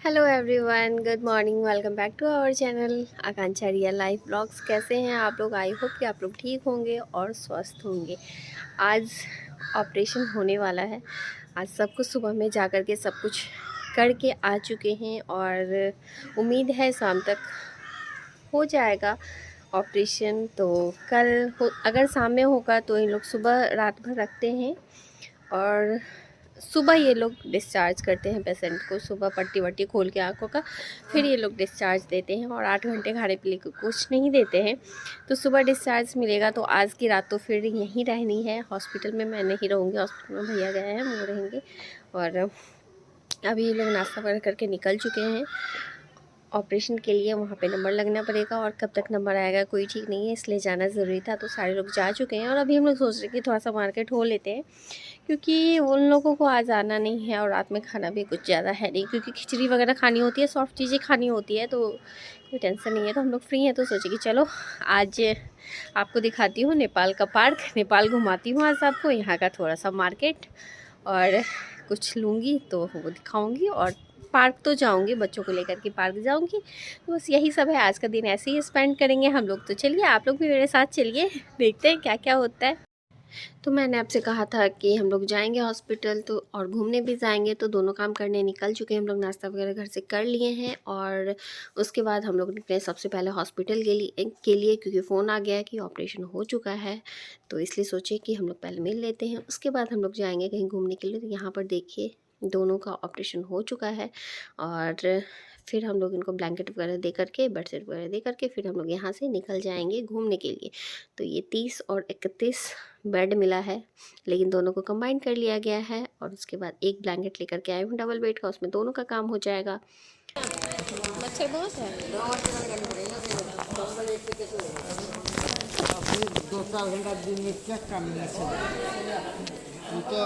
Hello everyone, good morning. Welcome back to our channel Akanksha real life blogs. कैसे हैं आप लोग? आई होप कि आप लोग ठीक होंगे और स्वस्थ होंगे। आज ऑपरेशन होने वाला है। आज सब कुछ सुबह में जा कर के सब कुछ करके आ चुके हैं और उम्मीद है शाम तक हो जाएगा ऑपरेशन। तो कल अगर शाम में होगा तो इन लोग सुबह रात भर रखते हैं और सुबह ये लोग डिस्चार्ज करते हैं पेशेंट को। सुबह पट्टी वट्टी खोल के आँखों का फिर ये लोग डिस्चार्ज देते हैं और 8 घंटे खाने पीने को कुछ नहीं देते हैं। तो सुबह डिस्चार्ज मिलेगा। तो आज की रात तो फिर यहीं रहनी है हॉस्पिटल में। मैं नहीं रहूँगी हॉस्पिटल में, भैया गए हैं, वो रहेंगे। और अभी ये लोग नाश्ता वगैरह करके निकल चुके हैं ऑपरेशन के लिए। वहाँ पे नंबर लगना पड़ेगा और कब तक नंबर आएगा कोई ठीक नहीं है, इसलिए जाना ज़रूरी था। तो सारे लोग जा चुके हैं और अभी हम लोग सोच रहे हैं कि थोड़ा सा मार्केट हो लेते हैं, क्योंकि उन लोगों को आज आना नहीं है और रात में खाना भी कुछ ज़्यादा है नहीं, क्योंकि खिचड़ी वगैरह खानी होती है, सॉफ्ट चीज़ें खानी होती है, तो कोई टेंशन नहीं है। तो हम लोग फ्री हैं तो सोचे कि चलो आज आपको दिखाती हूँ नेपाल का पार्क, नेपाल घुमाती हूँ आज आपको, यहाँ का थोड़ा सा मार्केट और कुछ लूँगी तो वो दिखाऊँगी। और पार्क तो जाऊंगी, बच्चों को लेकर के पार्क जाऊंगी। तो बस यही सब है, आज का दिन ऐसे ही स्पेंड करेंगे हम लोग। तो चलिए आप लोग भी मेरे साथ चलिए, देखते हैं क्या क्या होता है। तो मैंने आपसे कहा था कि हम लोग जाएंगे हॉस्पिटल तो और घूमने भी जाएंगे, तो दोनों काम करने निकल चुके हैं हम लोग। नाश्ता वगैरह घर से कर लिए हैं और उसके बाद हम लोग निकले सबसे पहले हॉस्पिटल के लिए क्योंकि फ़ोन आ गया है कि ऑपरेशन हो चुका है। तो इसलिए सोचे कि हम लोग पहले मिल लेते हैं, उसके बाद हम लोग जाएंगे कहीं घूमने के लिए। तो यहाँ पर देखिए दोनों का ऑपरेशन हो चुका है और फिर हम लोग इनको ब्लैंकेट वगैरह दे करके, बेडशीट वगैरह दे करके फिर हम लोग यहाँ से निकल जाएंगे घूमने के लिए। तो ये 30 और 31 बेड मिला है, लेकिन दोनों को कंबाइन कर लिया गया है। और उसके बाद एक ब्लैंकेट लेकर के आई हूँ डबल बेड का, उसमें दोनों का काम हो जाएगा। मच्छर बहुत है। दो चार घंटा दिन में क्या काम तो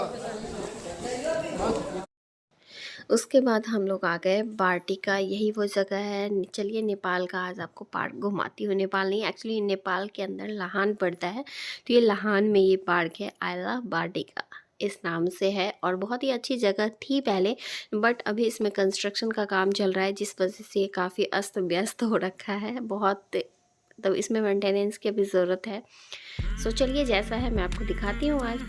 उसके बाद हम लोग आ गए बार्टिका। यही वो जगह है। चलिए नेपाल का आज आपको पार्क घुमाती हूँ। नेपाल नहीं, एक्चुअली नेपाल के अंदर लाहान पड़ता है, तो ये लाहान में ये पार्क है, आइला बार्टिका इस नाम से है। और बहुत ही अच्छी जगह थी पहले, बट अभी इसमें कंस्ट्रक्शन का काम चल रहा है, जिस वजह से ये काफ़ी अस्त व्यस्त हो रखा है बहुत। तो इसमें मेंटेनेंस की भी ज़रूरत है। सो चलिए जैसा है मैं आपको दिखाती हूँ आज।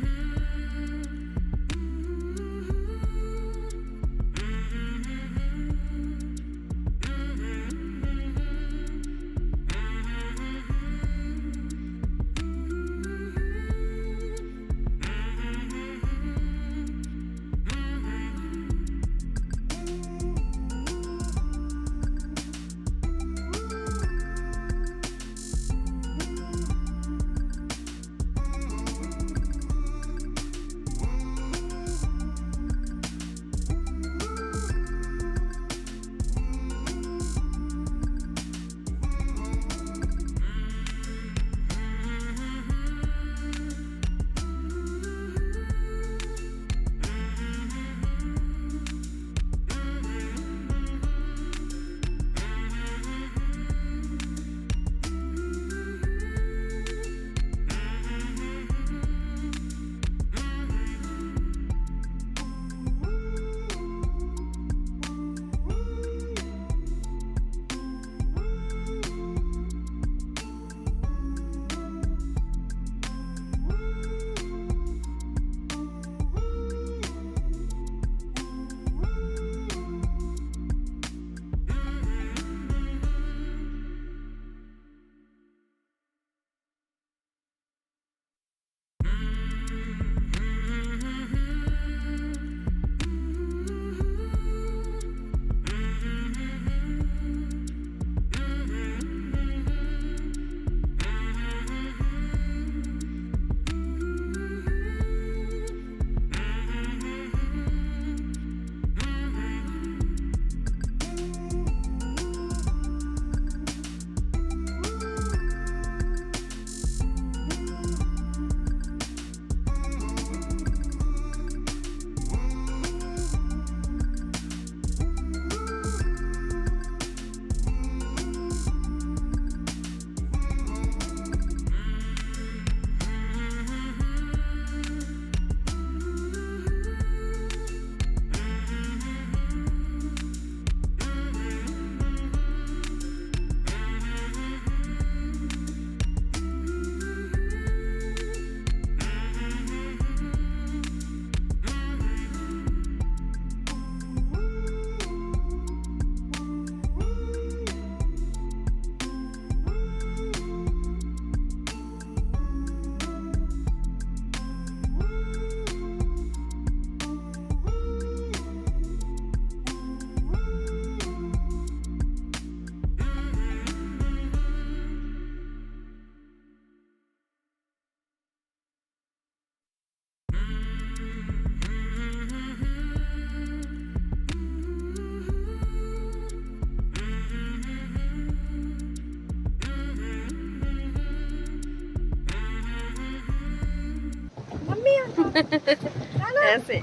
ऐसे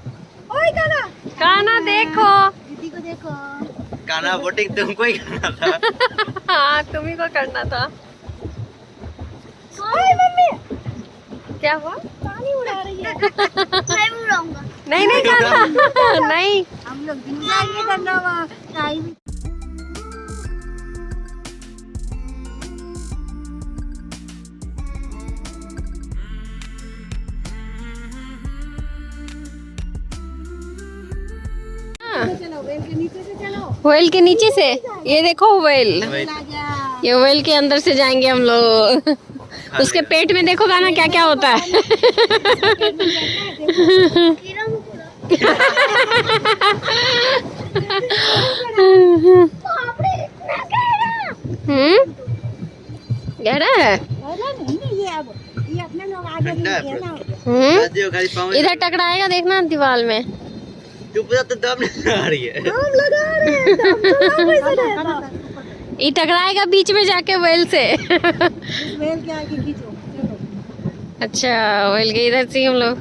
काना देखो, दीदी को देखो। गाना वोटिंग तुमको ही करना था। हाँ तुम्ही को करना था। क्या हुआ? पानी उड़ा रही है। मैं भी उड़ाऊंगा। नहीं नहीं काना नहीं। हम लोग जिम जाएंगे करना वहाँ टाइम। चलो वेल के नीचे से चलो। व्हेल के नीचे से ये देखो व्हेल, आ गया। ये व्हेल के अंदर से जाएंगे हम लोग। उसके पेट में देखो गाना क्या क्या होता है। कीड़ा मकोड़ा। बाप रे, इतना गहरा। गहरा है। अरे नहीं, ये अब ये अपने लोग आगे ठंडा है नहीं गया ना। नदियों खाली पाँव इधर टकराएगा देखना दीवार में। तू पूरा तो दम नहीं आ रही है। हम लगा रहे हैं दम, तो कैसे रहता? ये टकराएगा बीच में जाके व्हेल से। इस वेल के आगे खींचो चलो। अच्छा व्हेल के इधर से हम लोग।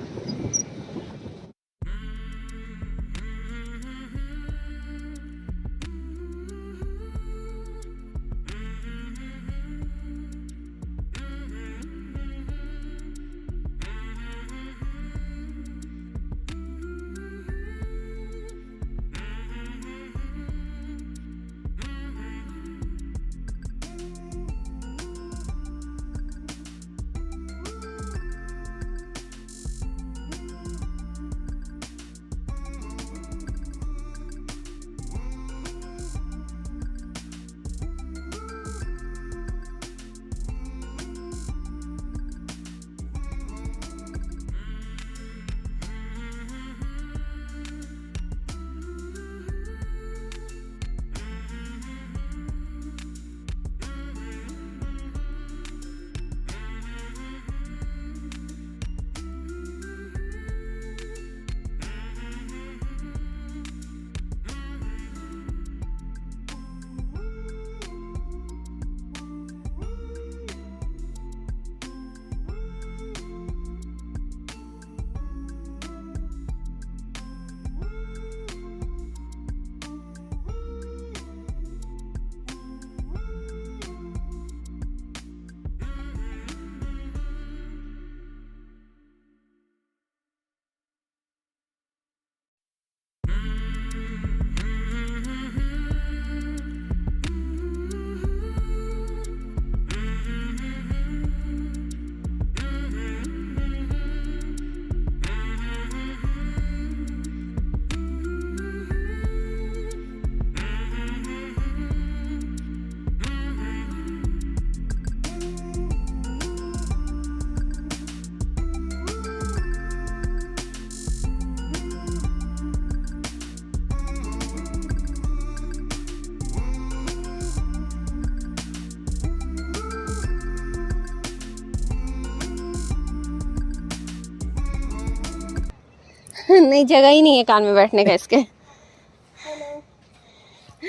नहीं जगह ही नहीं है कान में बैठने का इसके।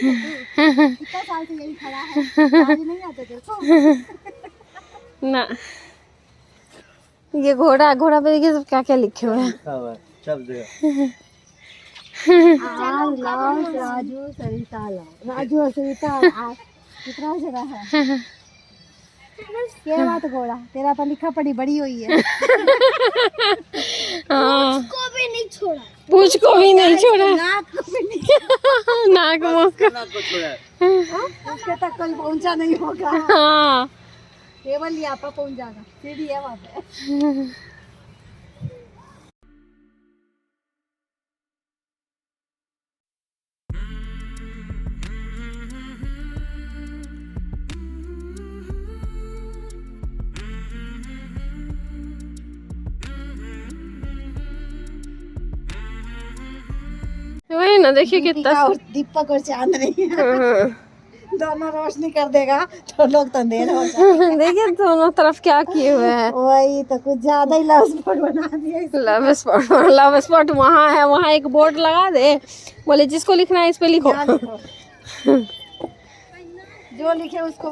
कितना साल से यही खड़ा है, आज नहीं आते देखो। ना ये घोड़ा घोड़ा पे देखिए सब क्या क्या लिखे हुए हैं। सब जगह राजू सरिता राजू और सरिता कितना जगह है। क्या बात घोड़ा तेरा तो लिखा पड़ी बड़ी हुई है। हाँ को भी नहीं छोड़ा, पूछ को भी नहीं छोड़ा, नाक को भी नहीं, नाक मुंह को। को छोड़ा उसके तक कोई पहुंचा नहीं होगा। हाँ केवल यहाँ पर पहुंच जाएगा, सीढ़ी है वहाँ पे। वही ना देखिए कितना और दीपक और चांद नहीं है, दोनों रोशनी कर देगा तो लोग तो अंधेरा हो जाएगा। देखिए दोनों तरफ क्या किए हुए हैं। वही तो कुछ ज्यादा ही लव स्पॉट बना दिया। लव स्पॉट वहाँ है, वहाँ एक बोर्ड लगा दे, बोले जिसको लिखना है इस पे लिखो। जो लिखे उसको।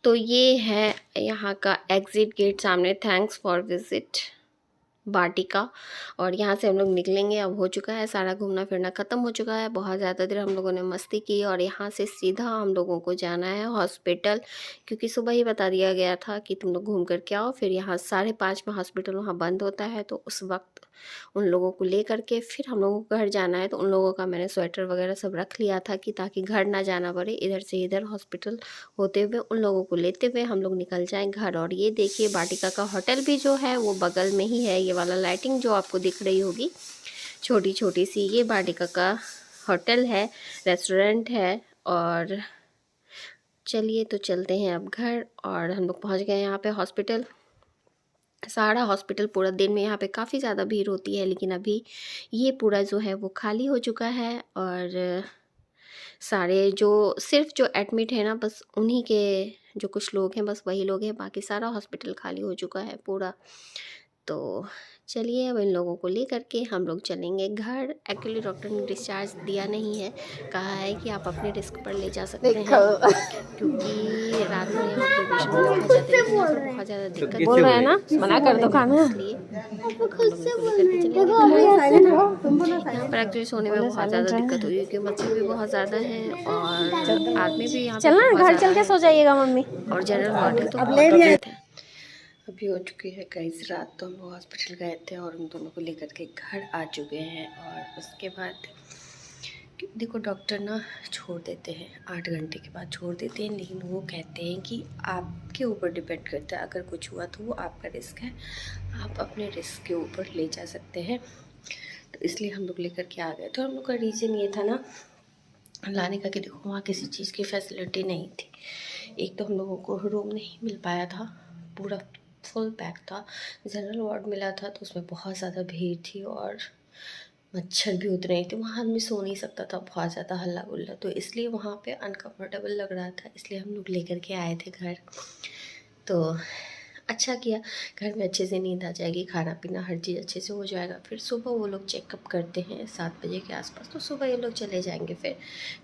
तो ये है यहाँ का एग्ज़िट गेट सामने, थैंक्स फॉर विज़िट वाटिका। और यहाँ से हम लोग निकलेंगे। अब हो चुका है सारा घूमना फिरना ख़त्म हो चुका है, बहुत ज़्यादा देर हम लोगों ने मस्ती की। और यहाँ से सीधा हम लोगों को जाना है हॉस्पिटल, क्योंकि सुबह ही बता दिया गया था कि तुम लोग घूम कर के आओ। फिर यहाँ 5:30 में हॉस्पिटल वहाँ बंद होता है, तो उस वक्त उन लोगों को ले करके फिर हम लोगों को घर जाना है। तो उन लोगों का मैंने स्वेटर वगैरह सब रख लिया था कि ताकि घर ना जाना पड़े, इधर से इधर हॉस्पिटल होते हुए उन लोगों को लेते हुए हम लोग निकल जाएं घर। और ये देखिए वाटिका का होटल भी जो है वो बगल में ही है। ये वाला लाइटिंग जो आपको दिख रही होगी छोटी छोटी सी, ये वाटिका का होटल है, रेस्टोरेंट है। और चलिए तो चलते हैं अब घर। और हम लोग पहुँच गए यहाँ पे हॉस्पिटल, सारा हॉस्पिटल। पूरा दिन में यहाँ पे काफ़ी ज़्यादा भीड़ होती है, लेकिन अभी ये पूरा जो है वो खाली हो चुका है। और सारे जो सिर्फ जो एडमिट है ना, बस उन्हीं के जो कुछ लोग हैं, बस वही लोग हैं, बाकी सारा हॉस्पिटल खाली हो चुका है पूरा। तो चलिए अब इन लोगों को ले करके हम लोग चलेंगे घर। एक्चुअली डॉक्टर ने डिस्चार्ज दिया नहीं है, कहा है कि आप अपने रिस्क पर ले जा सकते हैं, क्योंकि रात में यहाँ पे पेशेंट बहुत ज़्यादा बहुत ज़्यादा दिक्कत बोल रहे हैं ना, मना कर दो खाना, इसलिए यहाँ पर एक्चुअली सोने में बहुत ज़्यादा दिक्कत हुई, क्योंकि बच्चे भी बहुत ज़्यादा हैं और आदमी भी यहाँ चलना घर चल के सो जाइएगा मम्मी। और जनरल वार्ड है तो बहुत है। अभी हो चुकी है गाइस रात, तो हम लोग हॉस्पिटल गए थे और उन दोनों को लेकर के घर आ चुके हैं। और उसके बाद देखो डॉक्टर ना छोड़ देते हैं, 8 घंटे के बाद छोड़ देते हैं, लेकिन वो कहते हैं कि आपके ऊपर डिपेंड करता है, अगर कुछ हुआ तो वो आपका रिस्क है, आप अपने रिस्क के ऊपर ले जा सकते हैं। तो इसलिए हम लोग लेकर के आ गए। तो हम लोग का रीज़न ये था ना लाने का कि देखो वहाँ किसी चीज़ की फैसिलिटी नहीं थी। एक तो हम लोगों को रूम नहीं मिल पाया था, पूरा फुल पैक था। जनरल वार्ड मिला था तो उसमें बहुत ज़्यादा भीड़ थी और मच्छर भी उतने थे, वहाँ आदमी सो नहीं सकता था, बहुत ज़्यादा हल्ला गुल्ला। तो इसलिए वहाँ पे अनकम्फर्टेबल लग रहा था, इसलिए हम लोग लेकर के आए थे घर। तो अच्छा किया, घर में अच्छे से नींद आ जाएगी, खाना पीना हर चीज़ अच्छे से हो जाएगा। फिर सुबह वो लोग चेकअप करते हैं 7 बजे के आसपास, तो सुबह ये लोग चले जाएंगे। फिर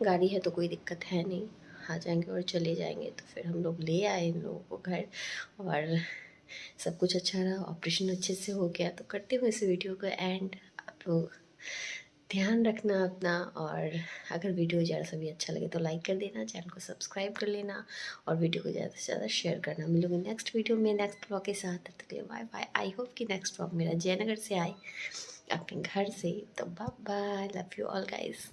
गाड़ी है तो कोई दिक्कत है नहीं, आ जाएंगे और चले जाएंगे। तो फिर हम लोग ले आए इन लोगों को घर और सब कुछ अच्छा रहा, ऑपरेशन अच्छे से हो गया। तो करते हुए इस वीडियो को एंड, आप लोग ध्यान रखना अपना। और अगर वीडियो ज़्यादा सा भी अच्छा लगे तो लाइक कर देना, चैनल को सब्सक्राइब कर लेना और वीडियो को ज़्यादा से ज़्यादा शेयर करना। मिलूंगी नेक्स्ट वीडियो में नेक्स्ट ब्लॉग के साथ, तब तक के लिए बाय बाय। आई होप कि नेक्स्ट ब्लॉग मेरा जयनगर से आए, अपने घर से। तो bye bye, love you all guys.